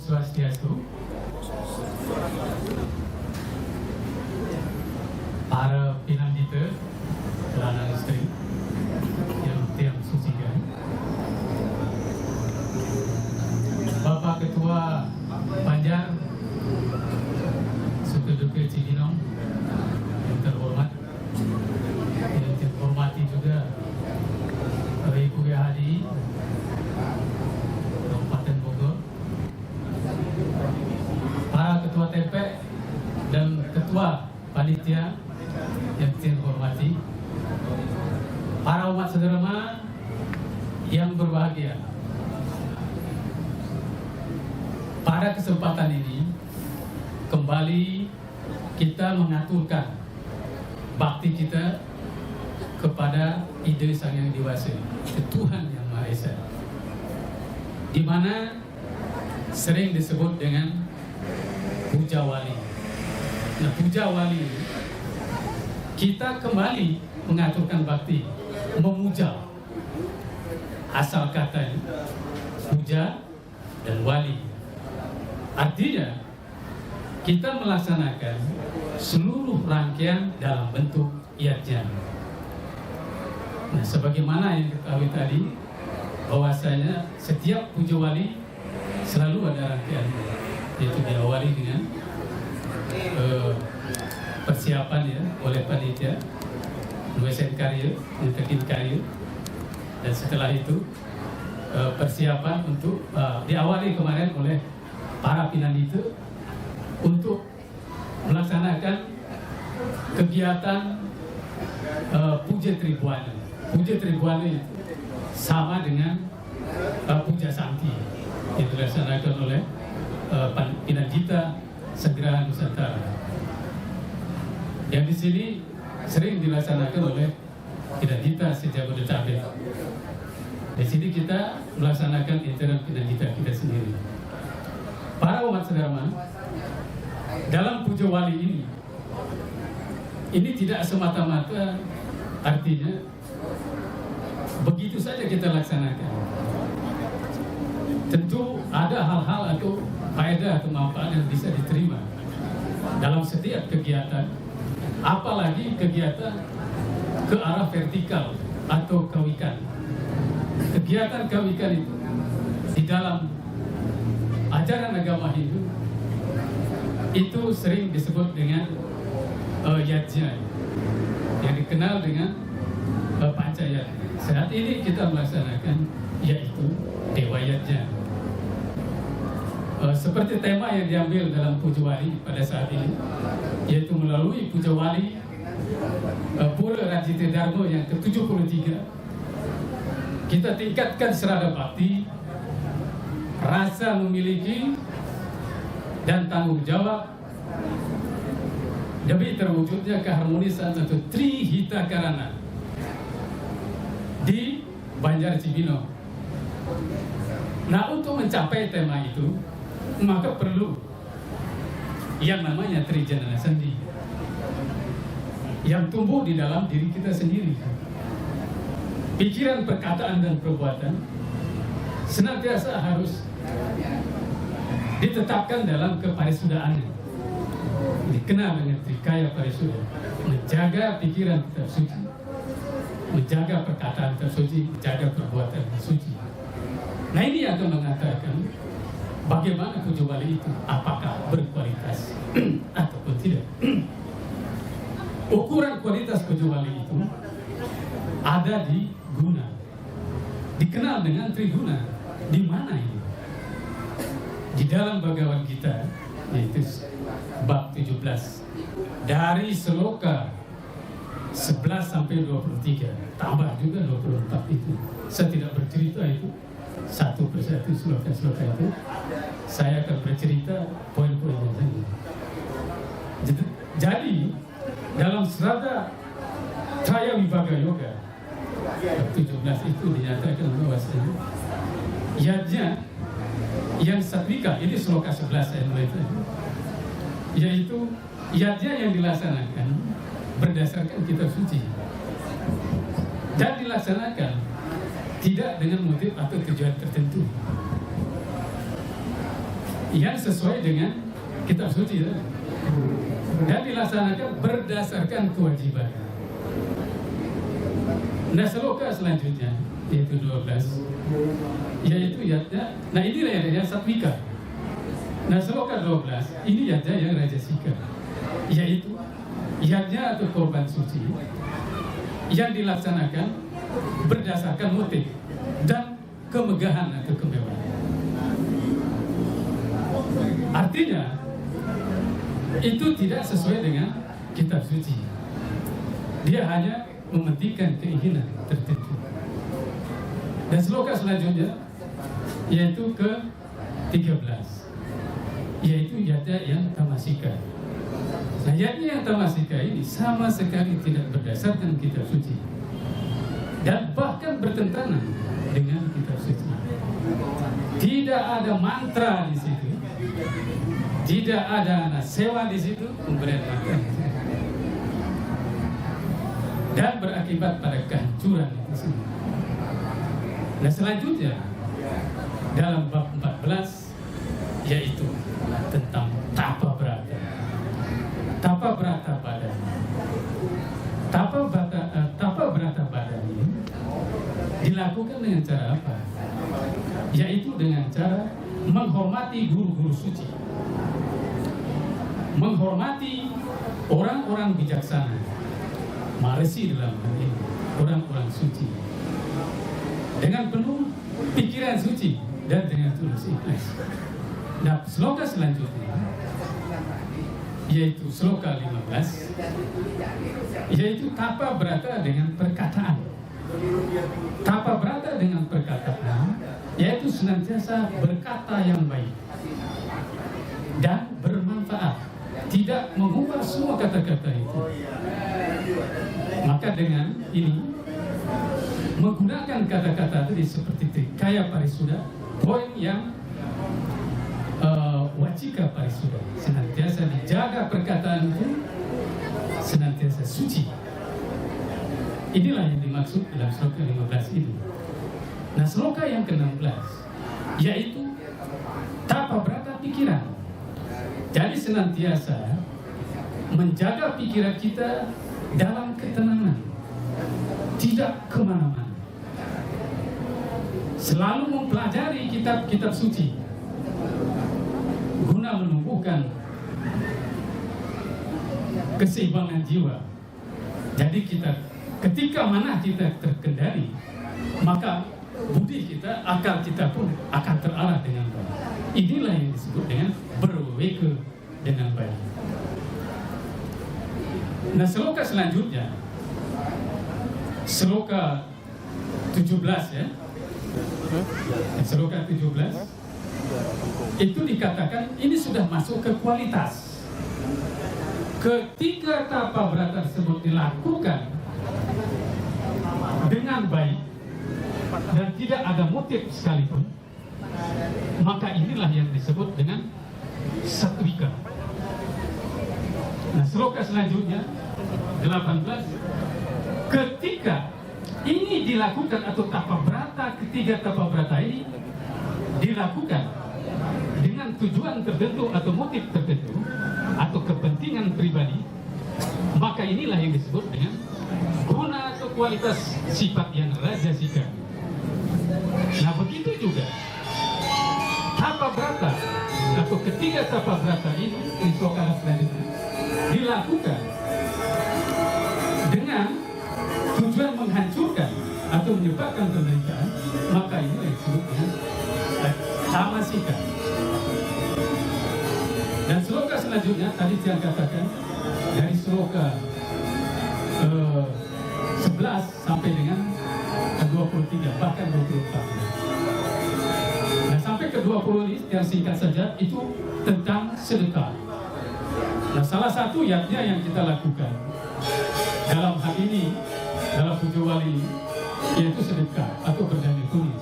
Swastiastu. Para pinandita, lanang istri yang tiang sucikan, Bapak Ketua Banjar Suku Duka Cibinong yang terhormat, yang terhormati juga Ibu Hadi Kabupaten Bogor, para Ketua TP dan Ketua Panitia yang terhormati, para umat saudara yang berbahagia. Pada kesempatan ini kembali kita mengaturkan bakti kita kepada ide Sang Yang Diwasa, Tuhan Yang Maha Esa, di mana sering disebut dengan puja wali. Nah, puja wali kita kembali mengaturkan bakti, memuja. Asal kata puja dan wali, artinya kita melaksanakan seluruh rangkaian dalam bentuk yatnya. Nah, sebagaimana yang diketahui tadi, bahwasanya setiap puja wali selalu ada rangkaian, yaitu diawali dengan persiapan ya oleh panitia, dosen karya, mungkin karya, dan setelah itu persiapan untuk diawali kemarin oleh para pinandita untuk melaksanakan kegiatan puja Tribuana. Puja Tribuana itu sama dengan puja Sakti yang dilaksanakan oleh Pinandita Sagraha Nusantara. Yang di sini sering dilaksanakan oleh Pinandita Sejabodetabek. Di sini kita melaksanakan intern Pinandita kita sendiri. Para umat saudara, dalam puja wali ini tidak semata-mata artinya begitu saja kita laksanakan. Tentu ada hal-hal atau faedah atau manfaat yang bisa diterima dalam setiap kegiatan, apalagi kegiatan ke arah vertikal atau kawikan. Kegiatan kawikan itu di dalam ajaran agama Hindu itu sering disebut dengan yajna, yang dikenal dengan pancayana. Saat ini kita melaksanakan yaitu Dewa Yajna. Seperti tema yang diambil dalam puja wali pada saat ini, yaitu melalui puja wali Pura Rajita Dharma yang ke-73, kita tingkatkan serada bakti, rasa memiliki dan tanggung jawab demi terwujudnya keharmonisan atau Trihita Karana di Banjar Cibinong. Nah, untuk mencapai tema itu maka perlu yang namanya Trijana Sandi yang tumbuh di dalam diri kita sendiri. Pikiran, perkataan, dan perbuatan senantiasa harus ditetapkan dalam keparisudaan, dikenal dengan Trikaya Parisuda, menjaga pikiran tetap suci, menjaga perkataan tetap suci, menjaga perbuatan suci. Nah, ini akan mengatakan bagaimana puja wali itu, apakah berkualitas ataupun tidak. Ukuran kualitas puja wali itu ada di guna, dikenal dengan Triguna. Di mana ini? Di dalam Bhagavad Gita, yaitu bab 17, dari sloka 11 sampai 23, tambah juga 24 itu. Saya tidak bercerita itu satu persatu sloka-sloka itu. Saya akan bercerita poin-poinnya saja. Jadi dalam Srada Traya Vibhaga Yoga 17 itu dinyatakan bahwasanya yajna yang satvika, ini sloka 11 ayat 2 itu, yaitu yajna yang dilaksanakan berdasarkan kitab suci dan dilaksanakan tidak dengan motif atau tujuan tertentu. yang sesuai dengan kitab suci dan dilaksanakan berdasarkan kewajiban. Nah, seloka selanjutnya yaitu 12, yaitu yatnya. Nah, inilah yang satwika. Nah, seloka 12 ini yatnya yang rajasika, yaitu yatnya atau korban suci yang dilaksanakan berdasarkan motif dan kemegahan atau kemewahan. Artinya itu tidak sesuai dengan kitab suci. Dia hanya mementingkan keinginan tertentu. Dan seloka selanjutnya yaitu ke-13, yaitu yatnya yang tamasika. Nah, yatnya yang tamasika ini sama sekali tidak berdasarkan kitab suci dan bahkan bertentangan dengan kitab suci. Tidak ada mantra di situ, tidak ada sewa di situ, pemberian makan, dan berakibat pada kehancuran itu semua. Nah, selanjutnya dalam bab 14 yaitu tentang tapa brata. Tapa brata badan. Tapa brata badan ini dilakukan dengan cara apa? Yaitu dengan cara menghormati guru-guru suci, menghormati orang-orang bijaksana, maresi dalam hal ini, orang-orang suci, dengan penuh pikiran suci dan dengan tulus ikhlas. Nah, sloka selanjutnya yaitu sloka 15, yaitu tapa brata dengan perkataan. Tapa brata dengan perkataan yaitu senantiasa berkata yang baik dan bermanfaat, tidak mengubah semua kata-kata itu. Maka dengan ini menggunakan kata-kata tadi seperti trikaya parisuda, poin yang wacika parisuda, senantiasa dijaga perkataan itu, senantiasa suci. Inilah yang dimaksud dalam sloka 15 ini. Nah, sloka yang ke-16 yaitu tapa brata pikiran. Jadi senantiasa menjaga pikiran kita dalam ketenangan, tidak kemana-mana, selalu mempelajari kitab-kitab suci guna menumbuhkan keseimbangan jiwa. Jadi ketika mana kita terkendali, maka budi kita, akal kita pun akan terarah dengan baik. Inilah yang disebut dengan berweke dengan baik. Nah, seloka selanjutnya, seloka 17 ya. Seloka 17 itu dikatakan ini sudah masuk ke kualitas. Ketika tapa brata tersebut dilakukan dengan baik dan tidak ada motif sekalipun, maka inilah yang disebut dengan satwika. Nah, seloka selanjutnya 18, ketika ini dilakukan atau tapa brata, ketiga tapa brata ini dilakukan dengan tujuan tertentu atau motif tertentu atau kepentingan pribadi, maka inilah yang disebut dengan guna atau kualitas sifat yang rajasika. Nah, begitu juga tapa brata atau ketiga tapa brata ini di sloka selanjutnya dilakukan dengan tujuan menghancurkan atau menyebabkan penderitaan, maka ini yang disebut dengan tamasika. Dan sloka selanjutnya tadi saya katakan dari sloka 11 sampai dengan 23 bahkan 24. Nah, sampai ke 20 ini yang singkat saja itu tentang sedekah. Nah, salah satu yatnya yang kita lakukan dalam hal ini, dalam puja wali, yaitu sedekah atau berdana kuning.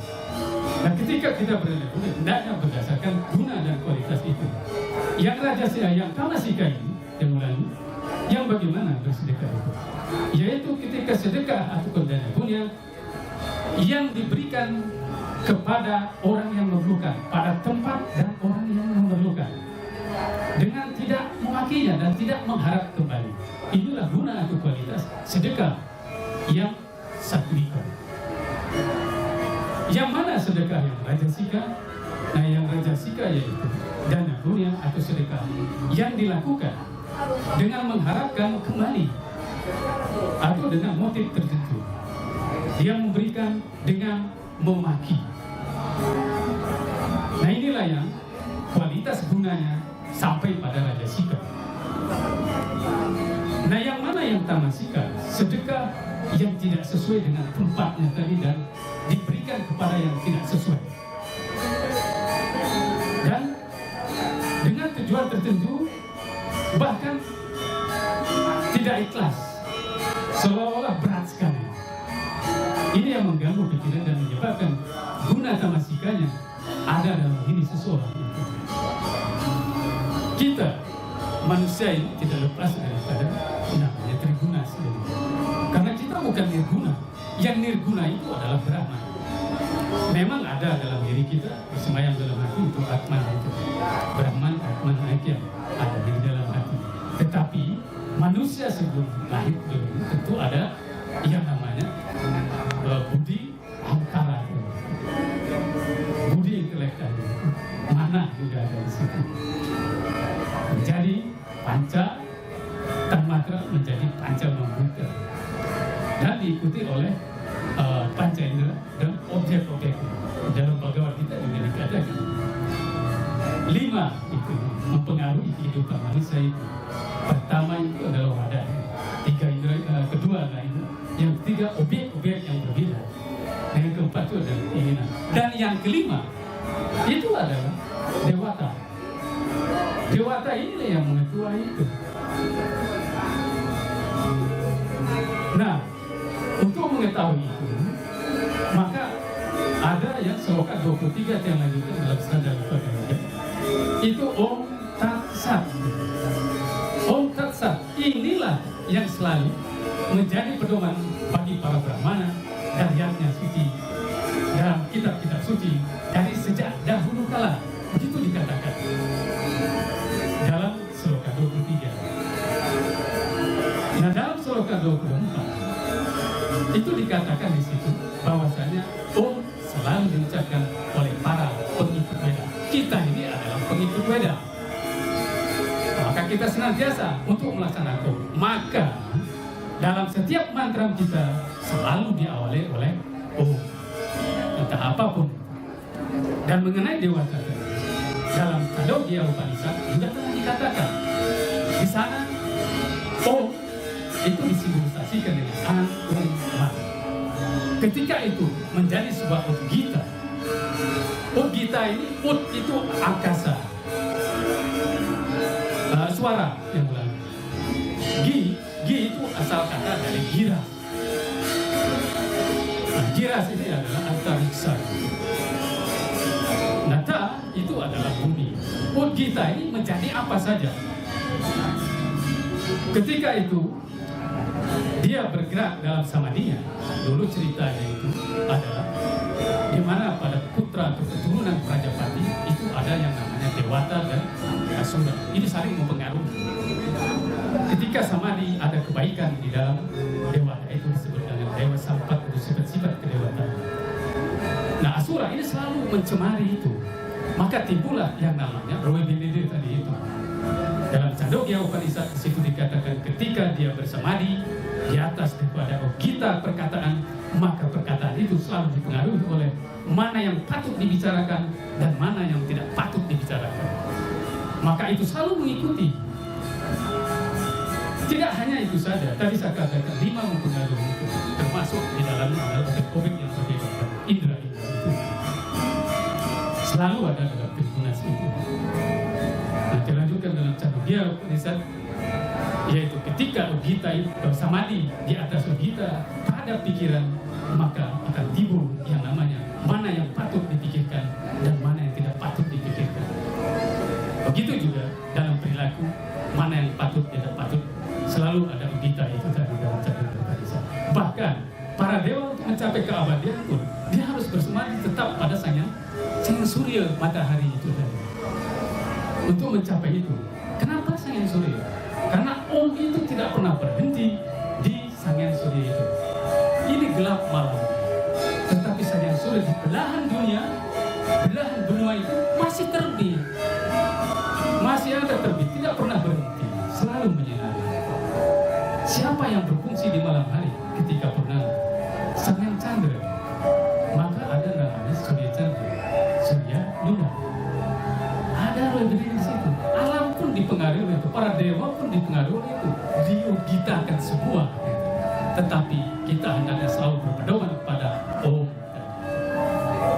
Nah, ketika kita berdana kuning, hendaknya berdasarkan guna dan kualitas itu. Yang rajasika, yang tamasika ini, yang mulai, yang bagaimana bersedekah itu, yaitu ketika sedekah atau berdana kuning yang diberikan kepada orang yang memerlukan, pada tempat dan orang yang memerlukan. tidak mengharap kembali. Inilah guna atau kualitas sedekah yang sakwika. Yang mana sedekah yang rajasika? Nah, yang rajasika yaitu dana dunia atau sedekah yang dilakukan dengan mengharapkan kembali atau dengan motif tertentu. Dia memberikan dengan memaki. Nah, inilah yang kualitas gunanya sampai pada rajasika. Nah, yang mana yang tamasika? Sedekah yang tidak sesuai dengan tempatnya tadi dan diberikan kepada yang tidak sesuai. Dan dengan tujuan tertentu, bahkan tidak ikhlas, seolah-olah berat sekali. Ini yang mengganggu pikiran dan menyebabkan guna tamasikanya ada dalam diri seseorang. Kita manusia ini tidak lepas daripada namanya triguna sendiri. Karena kita bukan nirguna. Yang nirguna itu adalah Brahman. Memang ada dalam diri kita, bersemayam dalam hati itu Atman itu. Brahman, Atman, Aikyam ada di dalam hati. Tetapi manusia sebelum lahir dulu tentu ada yang namanya budi angkara, budi intelektual, mana juga ada di situ. Menjadi panca tanmatra menjadi panca mambuddha dan diikuti oleh panca indera dan objek-objek. Dalam Bhagavad Gita juga dikatakan 5 itu mempengaruhi kehidupan manusia itu. Pertama itu adalah wadah, 3 indera, kedua adalah indera, yang ketiga objek-objek yang berbeda, yang keempat itu adalah keinginan, dan yang kelima itu adalah dewata. Dewata inilah yang mengetuai itu. Nah, untuk mengetahui itu, maka ada yang sloka 23 yang lanjutkan dalam standar Bhagavad. Itu Om Tat Sat. Om Tat Sat inilah yang selalu menjadi pedoman bagi para Brahmana dan yatnya suci dalam kitab-kitab suci dari sejak dahulu kala. Begitu dikatakan dalam sloka 23. Nah, dalam sloka 24 itu dikatakan di situ bahwasanya Om selalu diucapkan oleh para pengikut Weda. Kita ini adalah pengikut Weda. Maka kita senantiasa untuk melaksanakan Om. Maka dalam setiap mantra kita selalu diawali oleh Om. Entah apapun. Dan mengenai Dewata dalam Chandogya Upanishad juga telah dikatakan di sana Om itu disimbolisasikan dengan An, Om, Ma. Ketika itu menjadi sebuah Udgita. Udgita ini, Ud itu angkasa, suara yang bulan. Gi itu asal kata dari giras. Nah, giras ini adalah antariksa. Nata itu adalah bumi. Udgita ini menjadi apa saja. Ketika itu dia bergerak dalam samadhinya. Dulu ceritanya itu adalah di mana pada putra atau keturunan Prajapati itu ada yang namanya Dewata dan Asura. Ini saling mempengaruhi. Ketika samadhi ada kebaikan di dalam Dewata itu disebut dengan Dewa Sampat, itu sifat-sifat kedewataan. Nah, Asura ini selalu mencemari itu. Maka timbullah yang namanya Roe Benedir tadi itu. Dalam Chandogya Upanishad di situ dikatakan ketika dia bersamadhi di atas daripada kita perkataan, maka perkataan itu selalu dipengaruhi oleh mana yang patut dibicarakan dan mana yang tidak patut dibicarakan. Maka itu selalu mengikuti. Tidak hanya itu saja, tadi saya katakan 5 mempengaruhi itu, termasuk di dalamnya adalah objek-objek yang berbeda, indra itu selalu ada dalam kombinasi itu. Nah, dilanjutkan dalam Chandogya Upanishad, yaitu ketika Udgita itu samadhi di atas Udgita pada pikiran, maka akan timbul yang namanya mana yang patut dipikirkan dan mana yang tidak patut dipikirkan. Begitu juga dalam perilaku, mana yang patut tidak patut, selalu ada Udgita itu tadi dalam Chandogya Upanishad. Bahkan para dewa untuk mencapai keabadian pun dia harus bersemadhi tetap pada sang surya matahari itu tadi. Untuk mencapai itu, kenapa sang surya? Karena tidak pernah berhenti di Sang Surya itu. Ini gelap malam, tetapi Sang Surya di belahan dunia, belahan benua itu masih terbit, masih ada terbit, tidak pernah berhenti, selalu menyinari. Siapa yang berfungsi di malam hari ketika purnama? Sang Chandra. Maka ada namanya Surya Chandra, Surya Lunar. Ada roh berdiri di situ. Alam pun dipengaruhi oleh itu, para dewa pun dipengaruhi oleh itu. Diuditakan semua. Tetapi kita hendaknya selalu berpedoman pada Om,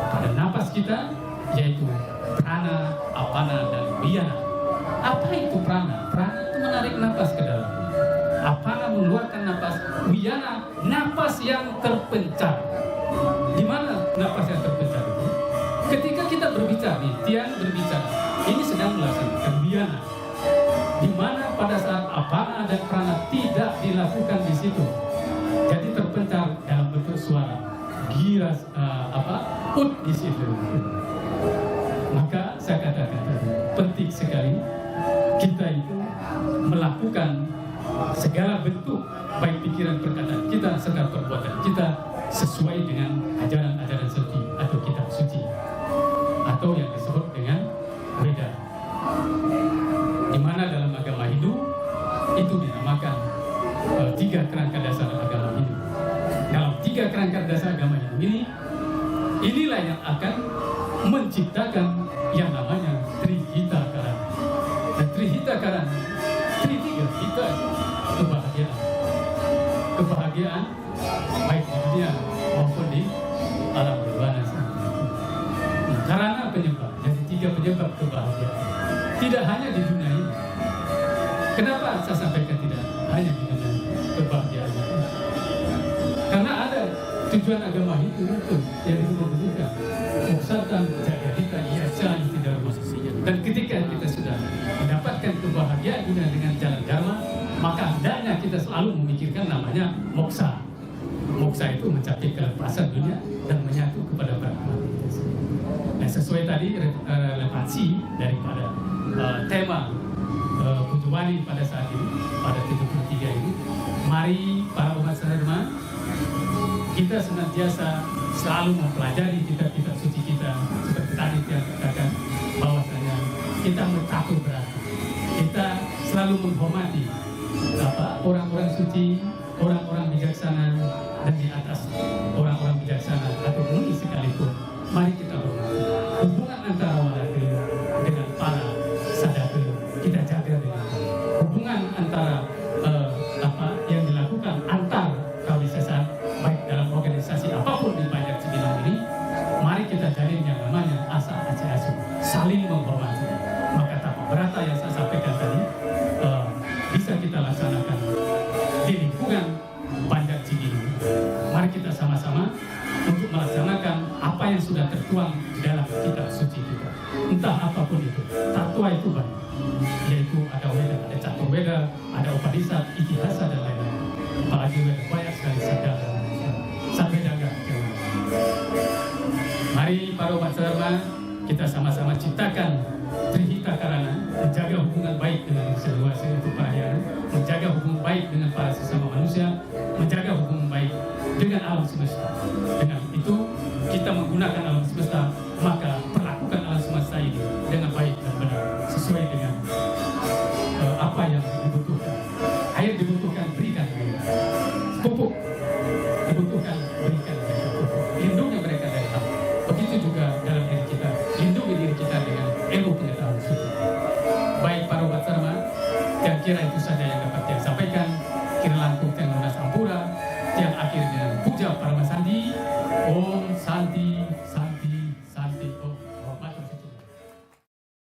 pada napas kita, yaitu prana, apana, dan wiyana. Apa itu prana? Prana itu menarik napas ke dalam. Apana mengeluarkan napas, wiyana napas yang terpencar. Di mana napas yang terpencar itu? Ketika kita berbicara, nih, Tian berbicara, ini sedang melaksanakan wiyana. Di mana pada saat apana dan prana tidak dilakukan di situ. Jadi terpencar dalam bentuk suara, giras ut di situ. Maka saya katakan tadi, penting sekali kita itu melakukan segala bentuk baik pikiran, perkataan kita serta perbuatan kita sesuai dengan ajaran-ajaran suci atau kitab suci atau yang disebut dengan Weda, di mana dalam agama Hindu itu dinamakan 3 kerangka dasar agama Hindu. Dalam 3 kerangka dasar agama Hindu inilah yang akan menciptakan yang namanya Trihita Karana. Dan Trihita Karana, Trihita itu kebahagiaan baik di dunia maupun di alam nirwana. Karena penyebab, jadi 3 penyebab kebahagiaan. Tidak hanya di dunia ini. Kenapa saya sampaikan tidak hanya di dunia ini kebahagiaan? Karena ada tujuan agama itu yang disebutkan Muksatan Jayadita Iaca tidak posisinya. Dan ketika kita sudah mendapatkan kebahagiaan dunia dengan jalan dharma, maka hendaknya kita selalu memikirkan namanya moksa. Moksa itu mencapai kelepasan dunia dan menyatu kepada Brahma. Nah, sesuai tadi relevansi daripada tema Pujawani pada saat ini, pada 73 ini, mari para umat sadharma kita senantiasa selalu mempelajari kitab-kitab suci kita, seperti tadi yang katakan bahwasanya kita mencakup berarti kita selalu menghormati orang-orang suci, orang-orang bijaksana, dan di atas orang-orang bijaksana atau muni sekalipun, mari kita hormati hubungan antara wadake dengan para sadake, kita jaga dengan hubungan antara yang dilakukan antar kawisesan baik dalam organisasi apapun di Banjar Cibinong ini, mari kita jalin yang namanya asa aci asu, saling menghormati. Maka tapa berata yang saya sampaikan tadi bisa kita laksanakan di lingkungan Banjar Cibinong. Mari kita sama-sama untuk melaksanakan apa yang sudah tertuang di dalam kitab suci kita. Entah apapun itu, tatwa itu banyak, yaitu ada Weda, ada Catur Weda, ada Upanishad, Itihasa dan lain-lain. Apalagi Weda banyak sekali sadar sampai daga. Mari para umat sadharma kita sama-sama ciptakan Trihita Karana, menjaga hubungan baik dengan seluas itu para menjaga hubungan baik dengan para sesama manusia, menjaga hubungan baik dengan alam semesta. Dengan itu kita menggunakan alam semesta, maka perlakukan alam semesta ini dengan baik dan benar sesuai dengan apa yang dibutuhkan. Air dibutuhkan, berikan. Pupuk dibutuhkan, berikan. Lindungi mereka dari hal. Begitu juga dalam diri kita, lindungi diri kita dengan ilmu pengetahuan suci. Baik para umat sadharma, kira-kira itu saja yang dapat saya sampaikan.